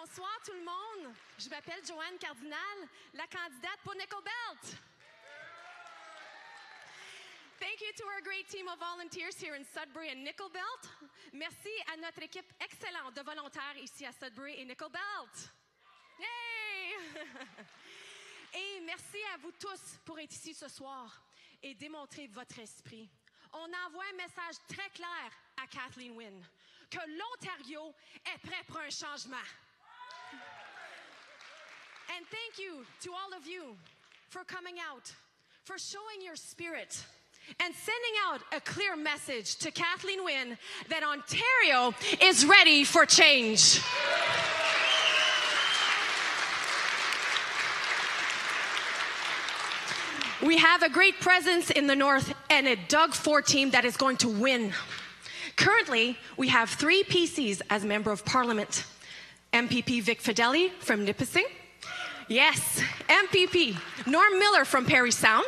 Bonsoir tout le monde. Je m'appelle Joanne Cardinal, la candidate pour Nickel Belt. Thank you to our great team of volunteers here in Sudbury and Nickel Belt. Merci à notre équipe excellente de volontaires ici à Sudbury et Nickel Belt. Yay! Et merci à vous tous pour être ici ce soir et démontrer votre esprit. On envoie un message très clair à Kathleen Wynne, que l'Ontario est prêt pour un changement. And thank you to all of you for coming out, for showing your spirit, and sending out a clear message to Kathleen Wynne that Ontario is ready for change. We have a great presence in the north and a Doug Ford team that is going to win. Currently, we have 3 PCs as Member of Parliament. MPP Vic Fideli from Nipissing. Yes, MPP Norm Miller from Parry Sound.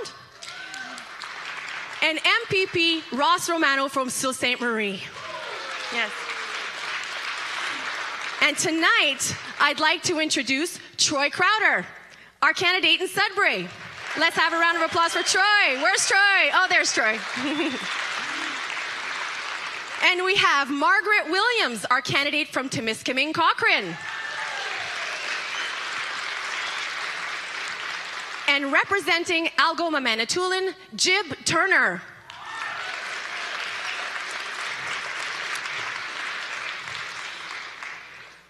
And MPP Ross Romano from Sault Ste. Marie. Yes. And tonight, I'd like to introduce Troy Crowder, our candidate in Sudbury. Let's have a round of applause for Troy. Where's Troy? Oh, there's Troy. And we have Margaret Williams, our candidate from Timiskaming Cochrane. And representing Algoma Manitoulin, Jib Turner.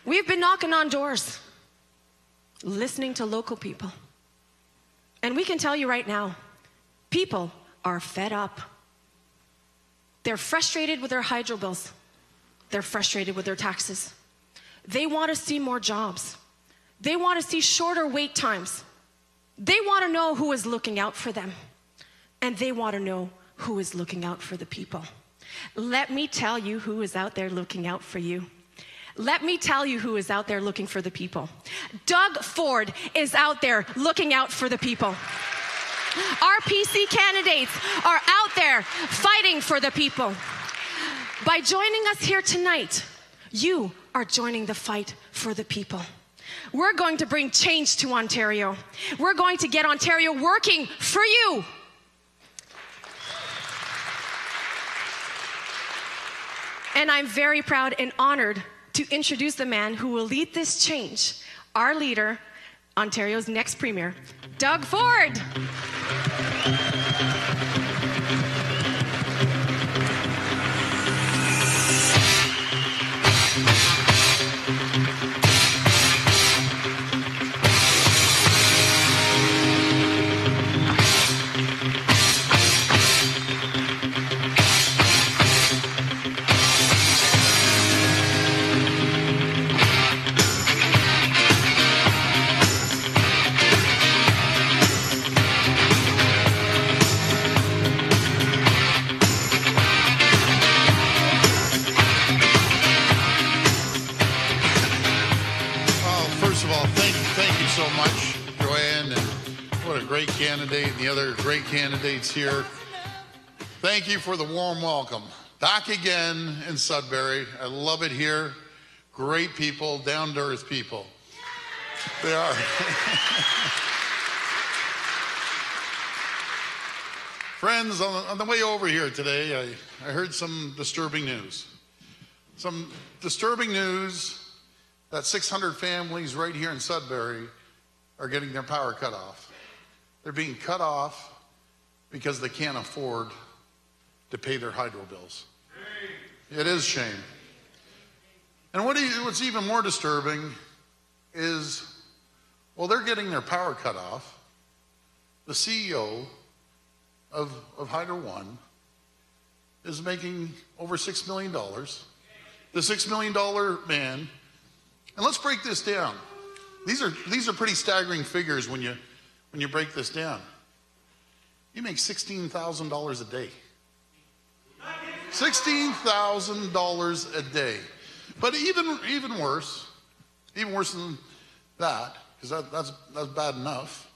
We've been knocking on doors, listening to local people. And we can tell you right now, people are fed up. They're frustrated with their hydro bills. They're frustrated with their taxes. They want to see more jobs. They want to see shorter wait times. They want to know who is looking out for them. And they want to know who is looking out for the people. Let me tell you who is out there looking out for you. Let me tell you who is out there looking for the people. Doug Ford is out there looking out for the people. Our PC candidates are out there fighting for the people. By joining us here tonight, you are joining the fight for the people. We're going to bring change to Ontario. We're going to get Ontario working for you. And I'm very proud and honored to introduce the man who will lead this change, our leader, Ontario's next premier, Doug Ford. Candidate and the other great candidates here. Thank you for the warm welcome. Back again in Sudbury. I love it here. Great people, down-to-earth people. They are. Friends, on the way over here today, I heard some disturbing news. Some disturbing news that 600 families right here in Sudbury are getting their power cut off. They're being cut off because they can't afford to pay their hydro bills. It is shame. And what's even more disturbing is, well, they're getting their power cut off. The CEO of Hydro One is making over $6 million. The $6 million man. And let's break this down. These are pretty staggering figures when you break this down. You make $16,000 a day. $16,000 a day. But even worse than that, because that's bad enough.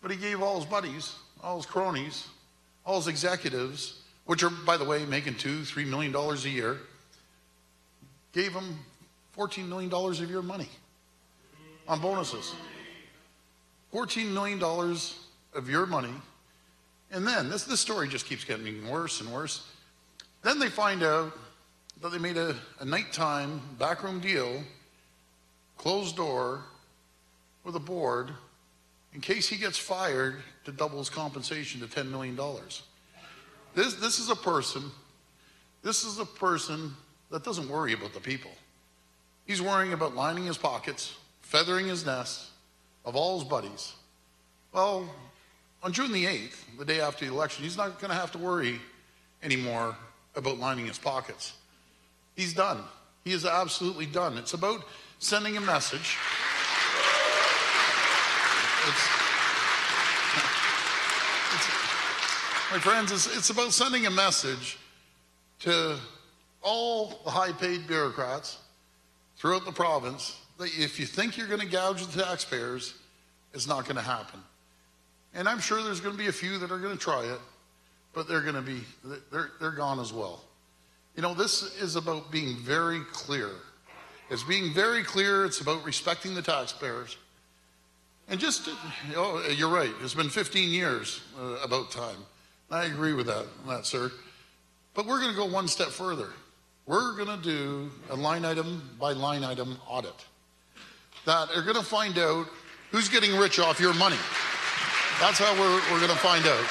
But he gave all his buddies, all his cronies, all his executives, which are, by the way, making $2, $3 million a year, gave them $14 million of your money. on bonuses. $14 million of your money. And then, this story just keeps getting worse and worse. Then they find out that they made a nighttime backroom deal, closed door, with a board, in case he gets fired, to double his compensation to $10 million. This is a person that doesn't worry about the people. He's worrying about lining his pockets, feathering his nest of all his buddies. Well, on June the 8th, the day after the election, he's not going to have to worry anymore about lining his pockets. He's done. He is absolutely done. It's about sending a message. My friends, it's about sending a message to all the high-paid bureaucrats throughout the province that if you think you're going to gouge the taxpayers, it's not going to happen. And I'm sure there's going to be a few that are going to try it, but they're gone as well. You know, this is about being very clear. It's being very clear. It's about respecting the taxpayers. And just, you're right. It's been 15 years about time. I agree with that, sir. But we're going to go one step further. We're going to do a line item by line item audit that are going to find out who's getting rich off your money. That's how we're going to find out.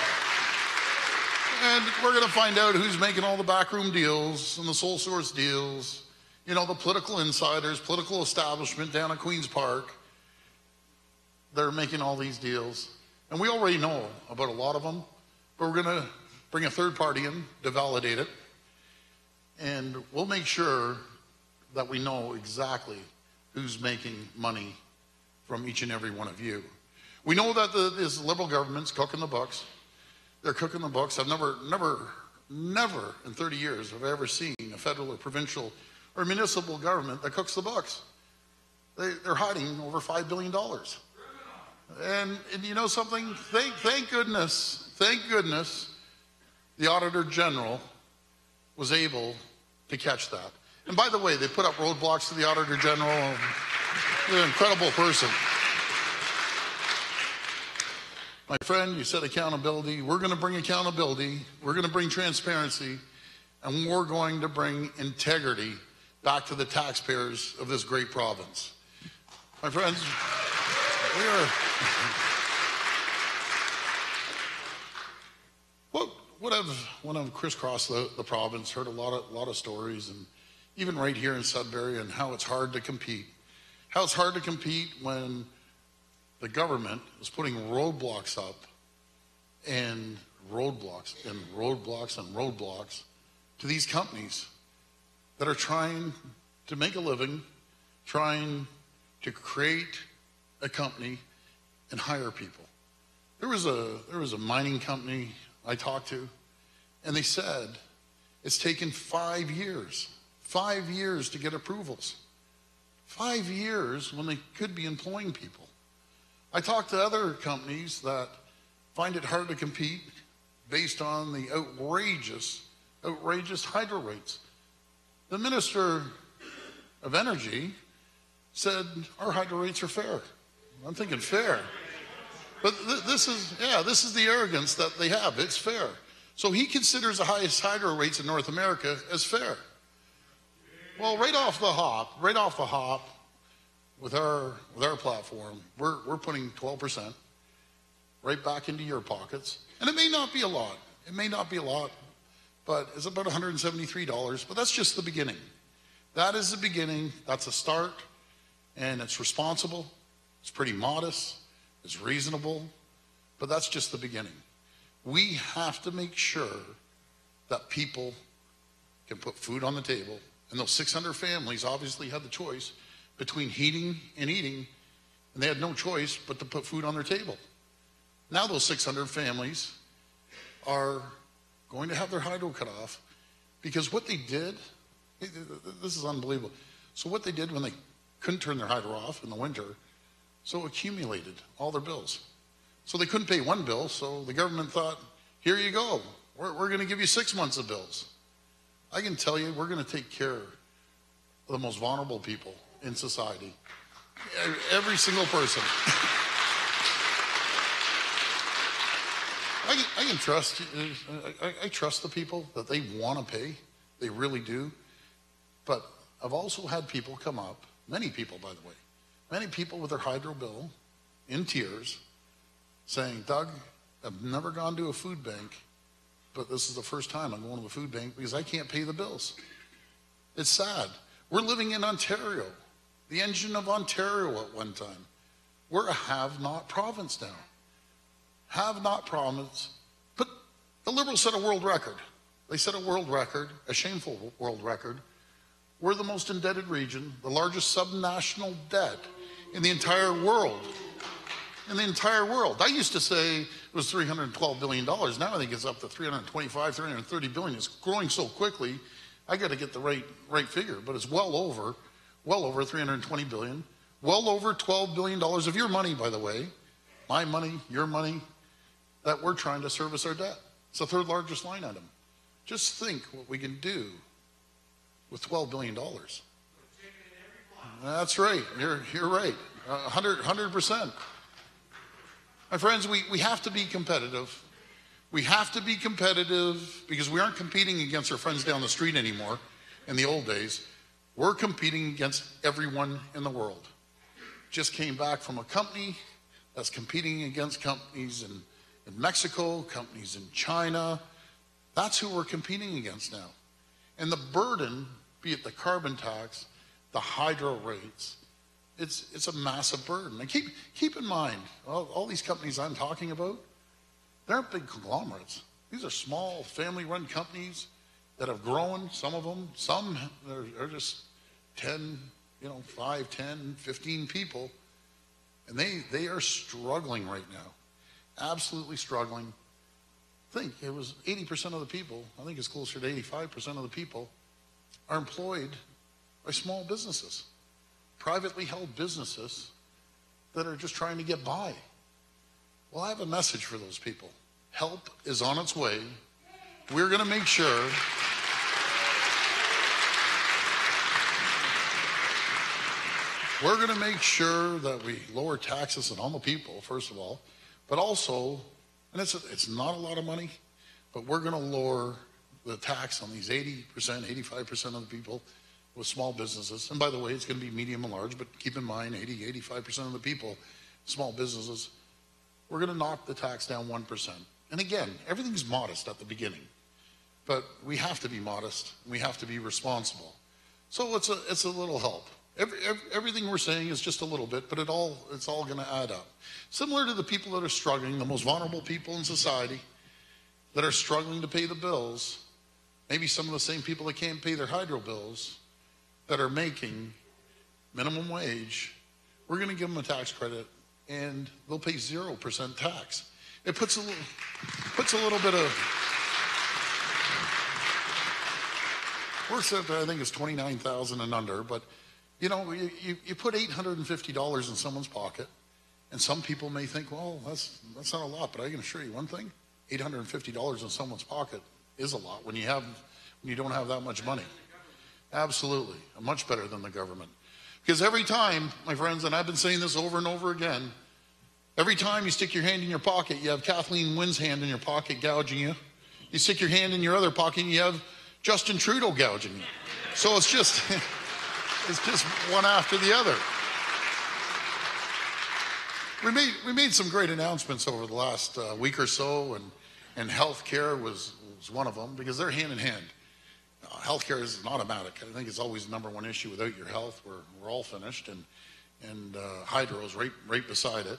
And we're going to find out who's making all the backroom deals and the sole source deals, you know, the political insiders, political establishment down at Queen's Park. They're making all these deals. And we already know about a lot of them, but we're going to bring a third party in to validate it. And we'll make sure that we know exactly who's making money from each and every one of you. We know that this Liberal government's cooking the books. They're cooking the books. I've never in 30 years have I ever seen a federal or provincial or municipal government that cooks the books. They're hiding over $5 billion. And you know something? Thank goodness, the Auditor General was able to catch that. And by the way, they put up roadblocks to the Auditor General. He's an incredible person. My friend, you said accountability. We're going to bring accountability. We're going to bring transparency. And we're going to bring integrity back to the taxpayers of this great province. My friends, when I've crisscrossed the province, heard a lot of stories, and even right here in Sudbury, and how it's hard to compete. How it's hard to compete when the government is putting roadblocks up, and roadblocks and roadblocks and roadblocks to these companies that are trying to make a living, trying to create a company and hire people. There was a mining company I talked to, and they said it's taken 5 years to get approvals. 5 years when they could be employing people. I talked to other companies that find it hard to compete based on the outrageous hydro rates. The Minister of Energy said our hydro rates are fair. I'm thinking fair. But this is the arrogance that they have. It's fair. So he considers the highest hydro rates in North America as fair. Well, right off the hop, with our platform, we're putting 12% right back into your pockets. And it may not be a lot. But it's about $173. But that's just the beginning. That is the beginning. That's a start. And it's responsible. It's pretty modest. It's reasonable. But that's just the beginning. We have to make sure that people can put food on the table. And those 600 families obviously had the choice between heating and eating, and they had no choice but to put food on their table. Now those 600 families are going to have their hydro cut off because what they did, this is unbelievable. So what they did when they couldn't turn their hydro off in the winter, so accumulated all their bills. So they couldn't pay one bill, so the government thought, here you go, we're going to give you 6 months of bills. I can tell you, we're going to take care of the most vulnerable people in society. Every single person. I can trust, I trust the people that they want to pay. They really do. But I've also had people come up, many people, by the way, many people with their hydro bill in tears saying, Doug, I've never gone to a food bank, but this is the first time I'm going to the food bank because I can't pay the bills. It's sad. We're living in Ontario, the engine of Ontario at one time. We're a have-not province now. Have-not province. But the Liberals set a world record. They set a world record, a shameful world record. We're the most indebted region, the largest subnational debt in the entire world. In the entire world. I used to say it was $312 billion. Now I think it's up to 325, 330 billion. It's growing so quickly, I got to get the right figure, but it's well over 320 billion, well over $12 billion of your money, by the way, my money, your money, that we're trying to service our debt. It's the third largest line item. Just think what we can do with $12 billion. That's right. You're right. 100%. My friends, we have to be competitive. We have to be competitive because we aren't competing against our friends down the street anymore in the old days. We're competing against everyone in the world. Just came back from a company that's competing against companies in Mexico, companies in China. That's who we're competing against now. And the burden, be it the carbon tax, the hydro rates, it's a massive burden. And keep in mind, all these companies I'm talking about, they aren't big conglomerates. These are small, family-run companies that have grown, some of them. Some are just 10, 5, 10, 15 people. And they are struggling right now, absolutely struggling. Think, it was 80% of the people, I think it's closer to 85% of the people, are employed by small businesses, privately held businesses that are just trying to get by. Well, I have a message for those people. Help is on its way. We're going to make sure that we lower taxes on all the people, first of all, but also, and it's not a lot of money, but we're going to lower the tax on these 80%, 85% of the people with small businesses. And by the way, it's going to be medium and large, but keep in mind, 85% of the people, small businesses, we're going to knock the tax down 1%. And again, everything's modest at the beginning, but we have to be modest. We have to be responsible. So it's a little help. Everything we're saying is just a little bit, but it's all going to add up. Similar to the people that are struggling, the most vulnerable people in society that are struggling to pay the bills, maybe some of the same people that can't pay their hydro bills, that are making minimum wage, we're going to give them a tax credit and they'll pay 0% tax. It puts a little bit of, works out to, I think it's $29,000 and under, but you put $850 in someone's pocket, and some people may think, well, that's not a lot, but I can assure you one thing, $850 in someone's pocket is a lot when you don't have that much money. Absolutely, much better than the government. Because every time, my friends, and I've been saying this over and over again, every time you stick your hand in your pocket, you have Kathleen Wynne's hand in your pocket gouging you. You stick your hand in your other pocket and you have Justin Trudeau gouging you. So it's just one after the other. We made some great announcements over the last week or so, and healthcare was one of them, because they're hand in hand. Healthcare is an automatic. I think it's always the number one issue. Without your health, we're all finished, and hydro is right beside it.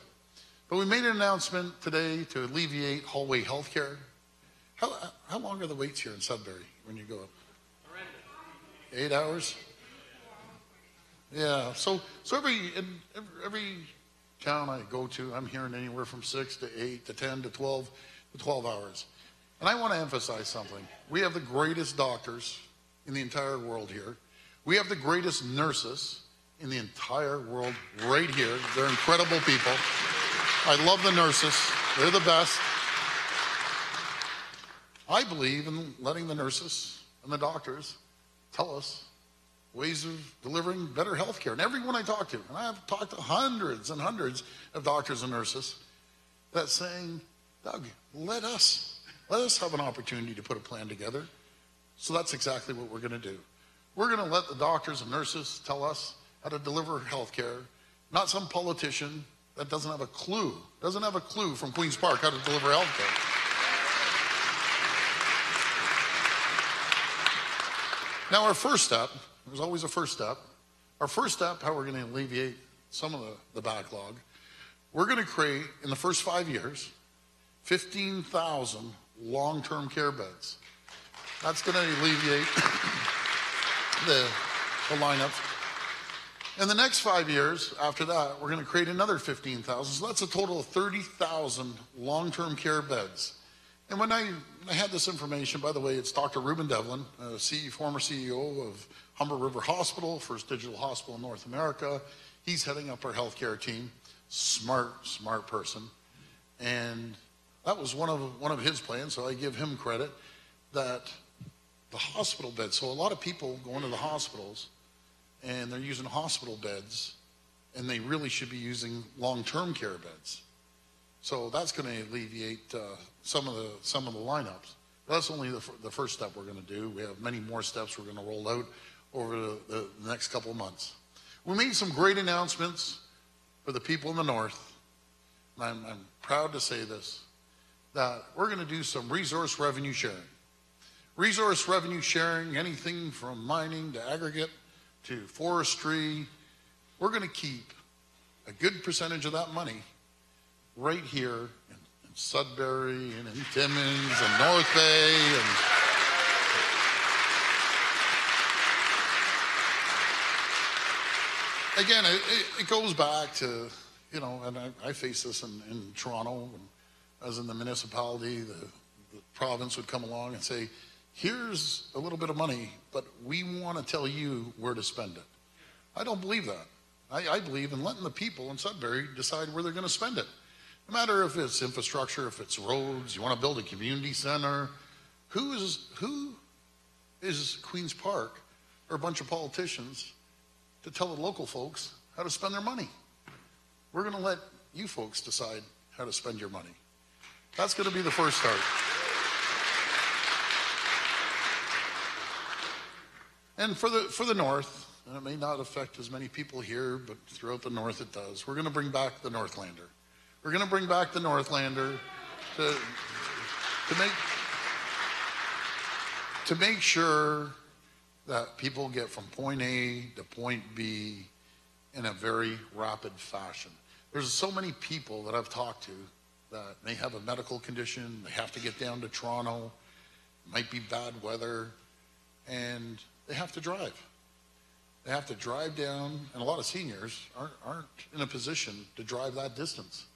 But we made an announcement today to alleviate hallway healthcare. How long are the waits here in Sudbury when you go up? 8 hours? Yeah. So every town I go to, I'm hearing anywhere from 6 to 8 to 10 to 12 hours. And I want to emphasize something. We have the greatest doctors in the entire world here. We have the greatest nurses in the entire world right here. They're incredible people. I love the nurses. They're the best. I believe in letting the nurses and the doctors tell us ways of delivering better health care. And everyone I talk to, and I have talked to hundreds and hundreds of doctors and nurses, that's saying, Doug, let us have an opportunity to put a plan together. So that's exactly what we're going to do. We're going to let the doctors and nurses tell us how to deliver health care, not some politician that doesn't have a clue from Queen's Park how to deliver health care. Now our first step, there's always a first step. Our first step, how we're going to alleviate some of the backlog, we're going to create, in the first 5 years, 15,000 long-term care beds. That's going to alleviate the lineup. In the next 5 years, after that, we're going to create another 15,000. So that's a total of 30,000 long-term care beds. And when I had this information, by the way, it's Dr. Ruben Devlin, former CEO of Humber River Hospital, first digital hospital in North America. He's heading up our healthcare team. Smart person. And that was one of his plans, so I give him credit, that the hospital beds. So a lot of people go into the hospitals and they're using hospital beds, and they really should be using long-term care beds. So that's going to alleviate some of the lineups. But that's only the first step we're going to do. We have many more steps we're going to roll out over the next couple of months. We made some great announcements for the people in the north. And I'm proud to say this, that we're going to do some resource revenue sharing. Resource revenue sharing, anything from mining to aggregate to forestry. We're going to keep a good percentage of that money right here in Sudbury and in Timmins and North Bay. And again, it goes back to, and I face this in Toronto, and as in the municipality, the province would come along and say, here's a little bit of money, but we want to tell you where to spend it. I don't believe that. I believe in letting the people in Sudbury decide where they're going to spend it. No matter if it's infrastructure, if it's roads, you want to build a community center. Who is Queen's Park or a bunch of politicians to tell the local folks how to spend their money? We're going to let you folks decide how to spend your money. That's going to be the first start. And for the north, and it may not affect as many people here, but throughout the north it does, we're going to bring back the Northlander. We're going to bring back the Northlander to make sure that people get from point A to point B in a very rapid fashion. There's so many people that I've talked to that may have a medical condition, they have to get down to Toronto, it might be bad weather, and they have to drive. They have to drive down, and a lot of seniors aren't in a position to drive that distance.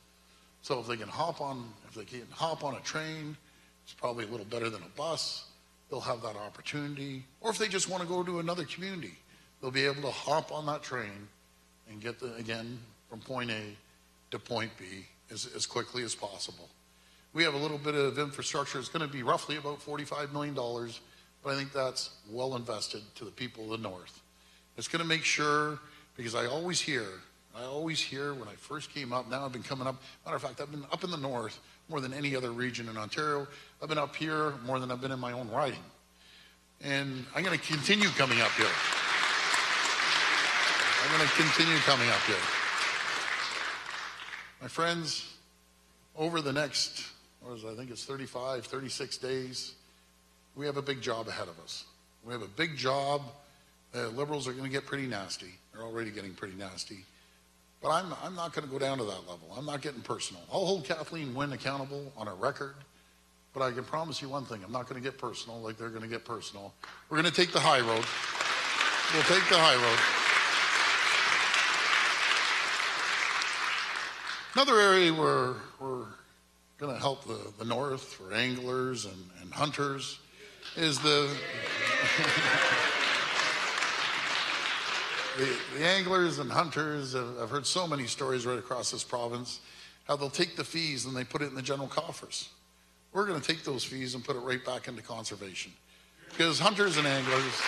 So if they can hop on a train, it's probably a little better than a bus. They'll have that opportunity. Or if they just want to go to another community, they'll be able to hop on that train and get again from point A to point B as quickly as possible. We have a little bit of infrastructure. It's going to be roughly about $45 million, but I think that's well invested to the people of the north. It's going to make sure, because I always hear when I first came up, now I've been coming up, matter of fact, I've been up in the north more than any other region in Ontario. I've been up here more than I've been in my own riding. And I'm going to continue coming up here. My friends, over the next, I think it's 35, 36 days, we have a big job ahead of us. We have a big job. Liberals are going to get pretty nasty. They're already getting pretty nasty. But I'm not going to go down to that level. I'm not getting personal. I'll hold Kathleen Wynne accountable on a record, but I can promise you one thing. I'm not going to get personal like they're going to get personal. We're going to take the high road. We'll take the high road. Another area where we're going to help the north for anglers and hunters is the anglers and hunters. I've heard so many stories right across this province, how they'll take the fees and they put it in the general coffers. We're going to take those fees and put it right back into conservation. Because hunters and anglers,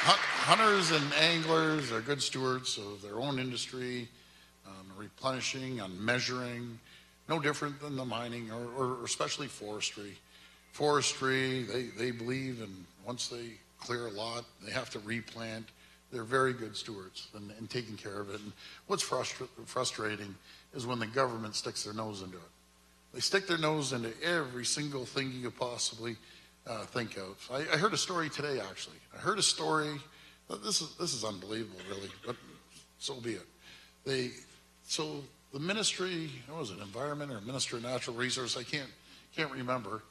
Hunters and anglers are good stewards of their own industry, on replenishing, on measuring, no different than the mining or especially forestry. Forestry, they believe in once they clear a lot, they have to replant. They're very good stewards in taking care of it. And what's frustrating is when the government sticks their nose into it. They stick their nose into every single thing you could possibly think of. I heard a story today, actually. I heard a story. This is unbelievable, really, but so be it. So the ministry, what was it, Environment or Minister of Natural Resources? I can't remember,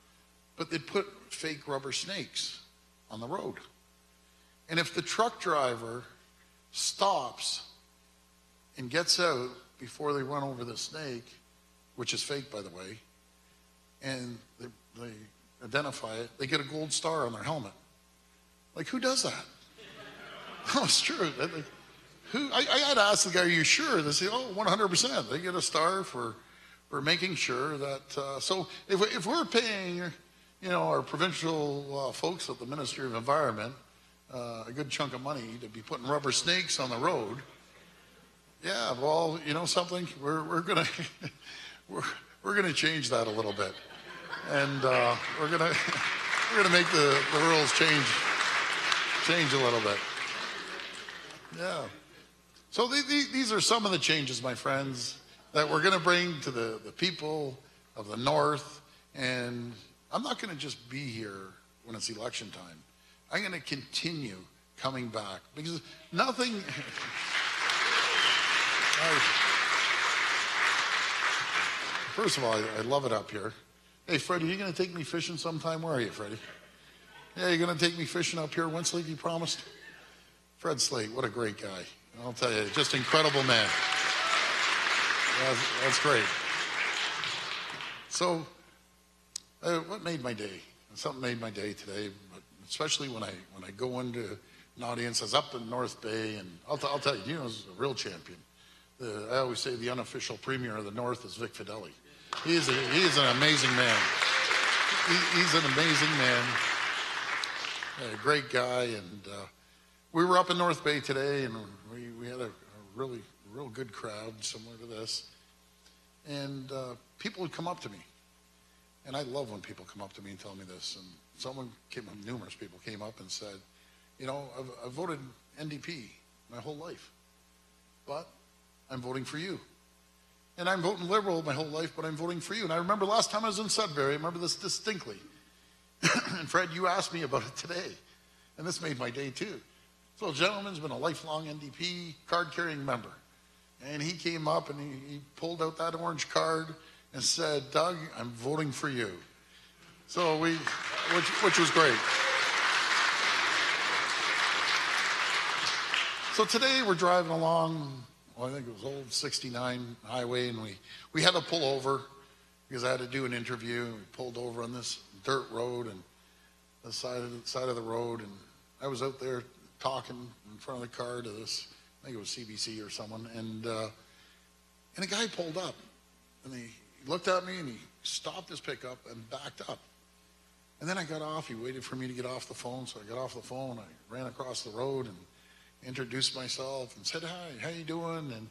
but they put fake rubber snakes on the road. And if the truck driver stops and gets out before they run over the snake, which is fake, by the way, and they identify it, they get a gold star on their helmet. Like, who does that? Oh, it's true. I had to ask the guy, are you sure? They say, oh, 100%. They get a star for making sure that, so if we're paying, our provincial folks at the Ministry of Environment a good chunk of money to be putting rubber snakes on the road, yeah, well, you know something? We're gonna we're gonna change that a little bit, and we're gonna make the rules change a little bit. Yeah. So these are some of the changes, my friends, that we're going to bring to the people of the North. And I'm not going to just be here when it's election time. I'm going to continue coming back because nothing... First of all, I love it up here. Hey, Freddie, you going to take me fishing sometime? Where are you, Freddie? Yeah, you're going to take me fishing up here once, like you promised? Fred Slate, what a great guy. I'll tell you, just incredible man. That's great. So, what made my day? Something made my day today, but especially when I go into an audience. I was up in North Bay, and I'll tell you, he's a real champion. I always say the unofficial premier of the North is Vic Fideli. He is an amazing man. He's an amazing man, a great guy, and we were up in North Bay today, and we had a real good crowd, similar to this. And people would come up to me. And I love when people come up to me and tell me this. And numerous people came up and said, I've voted NDP my whole life, but I'm voting for you. And I'm voting Liberal my whole life, but I'm voting for you. And I remember last time I was in Sudbury, I remember this distinctly. And Fred, you asked me about it today. And this made my day too. So a gentleman's been a lifelong NDP card-carrying member. And he came up and he pulled out that orange card and said, Doug, I'm voting for you. So which was great. So today we're driving along, I think it was old 69 highway, and we had to pull over because I had to do an interview. We pulled over on this dirt road and the side of the road, and I was out there talking in front of the car to this, I think it was CBC or someone, and a guy pulled up, and he looked at me and he stopped his pickup and backed up. And then I got off. He waited for me to get off the phone, so I got off the phone. I ran across the road and introduced myself and said, hi, how you doing? And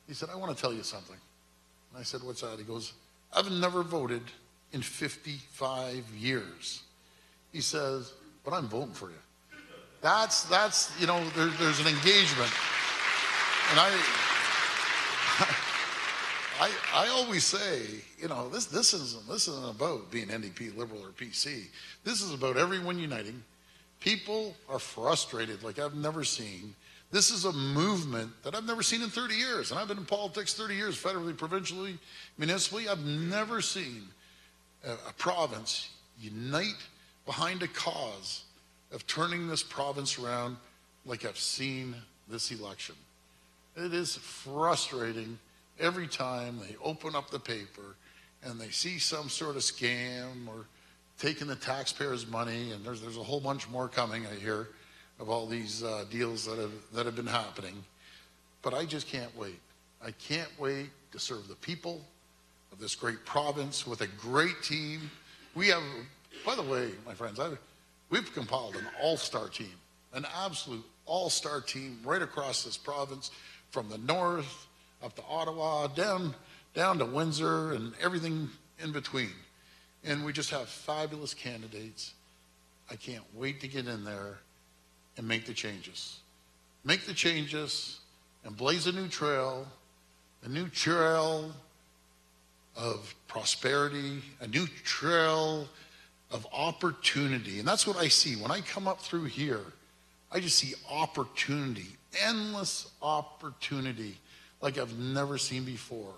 he said, I want to tell you something. And I said, what's that? He goes, I've never voted in 55 years. He says, but I'm voting for you. That's there's an engagement. And I always say, this isn't about being NDP, Liberal, or PC. This is about everyone uniting. People are frustrated like I've never seen. This is a movement that I've never seen in 30 years. And I've been in politics 30 years, federally, provincially, municipally. I've never seen a province unite behind a cause of turning this province around like I've seen this election. It is frustrating every time they open up the paper and they see some sort of scam or taking the taxpayers' money, and there's a whole bunch more coming, I hear, of all these deals that have been happening. But I just can't wait. I can't wait to serve the people of this great province with a great team. We have, by the way, my friends, we've compiled an all-star team. an absolute all-star team right across this province, from the north up to Ottawa, down to Windsor and everything in between. And we just have fabulous candidates. I can't wait to get in there and make the changes. Make the changes and blaze a new trail of prosperity, a new trail of opportunity. And that's what I see. When I come up through here, I just see opportunity, endless opportunity like I've never seen before.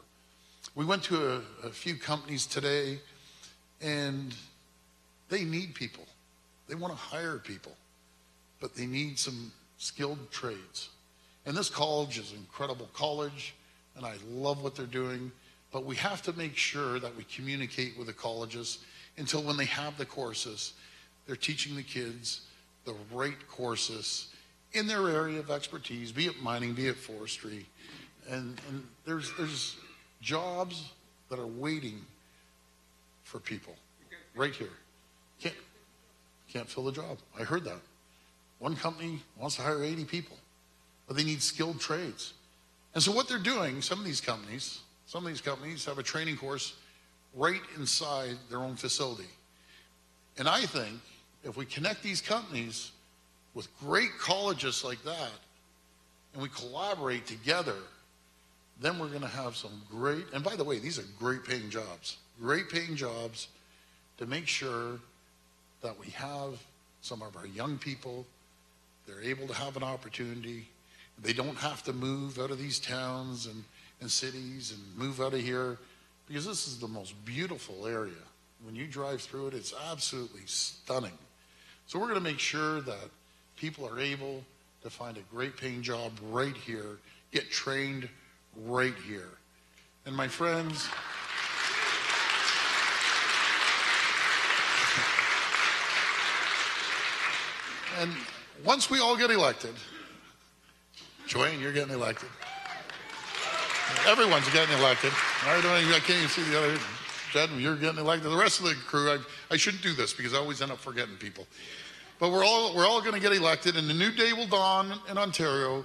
We went to a few companies today, and they need people. They want to hire people, but they need some skilled trades. And this college is an incredible college, and I love what they're doing, but we have to make sure that we communicate with the colleges until when they have the courses, they're teaching the kids the right courses in their area of expertise, be it mining, be it forestry. And there's jobs that are waiting for people right here. Can't fill the job. I heard that. One company wants to hire 80 people, but they need skilled trades. And so what they're doing, some of these companies have a training course right inside their own facility. And I think if we connect these companies with great colleges like that, and we collaborate together, then we're going to have some great, and by the way, these are great paying jobs to make sure that we have some of our young people, they're able to have an opportunity. They don't have to move out of these towns and cities and move out of here, because this is the most beautiful area. When you drive through it, it's absolutely stunning. So we're going to make sure that people are able to find a great paying job right here, get trained right here. And my friends, and once we all get elected, Joanne, you're getting elected. Everyone's getting elected. I can't even see the other. Jed, you're getting elected. The rest of the crew, I shouldn't do this because I always end up forgetting people. But we're all going to get elected, and a new day will dawn in Ontario,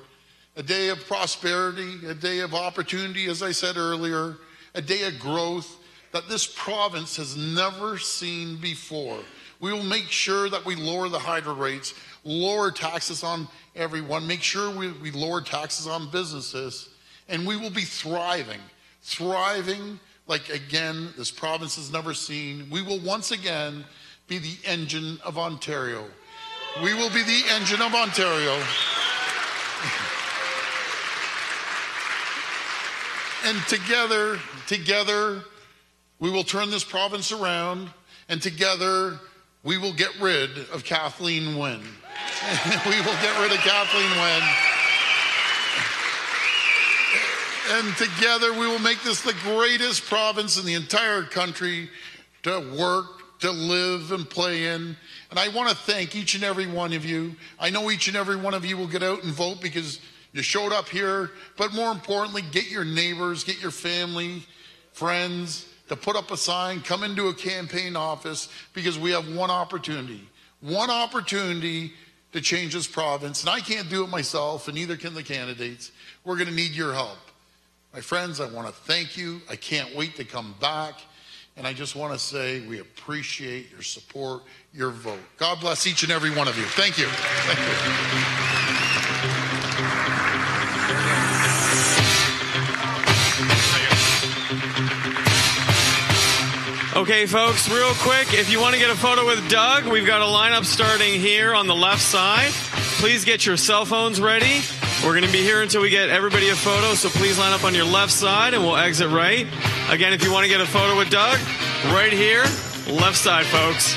a day of prosperity, a day of opportunity, as I said earlier, a day of growth that this province has never seen before. We will make sure that we lower the hydro rates, lower taxes on everyone, make sure we lower taxes on businesses, and we will be thriving like, again, this province has never seen. We will once again be the engine of Ontario. We will be the engine of Ontario. And together, we will turn this province around, and together, we will get rid of Kathleen Wynne. We will get rid of Kathleen Wynne. And together, we will make this the greatest province in the entire country to work, to live, and play in. And I want to thank each and every one of you. I know each and every one of you will get out and vote because you showed up here. But more importantly, get your neighbors, get your family, friends, to put up a sign, come into a campaign office, because we have one opportunity to change this province. And I can't do it myself, and neither can the candidates. We're going to need your help. My friends, I want to thank you. I can't wait to come back. And I just want to say we appreciate your support, your vote. God bless each and every one of you. Thank you. Thank you. Okay, folks, real quick, if you want to get a photo with Doug, we've got a lineup starting here on the left side. Please get your cell phones ready. We're going to be here until we get everybody a photo, so please line up on your left side and we'll exit right. Again, if you want to get a photo with Doug, right here, left side, folks.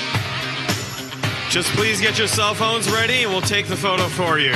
Just please get your cell phones ready and we'll take the photo for you.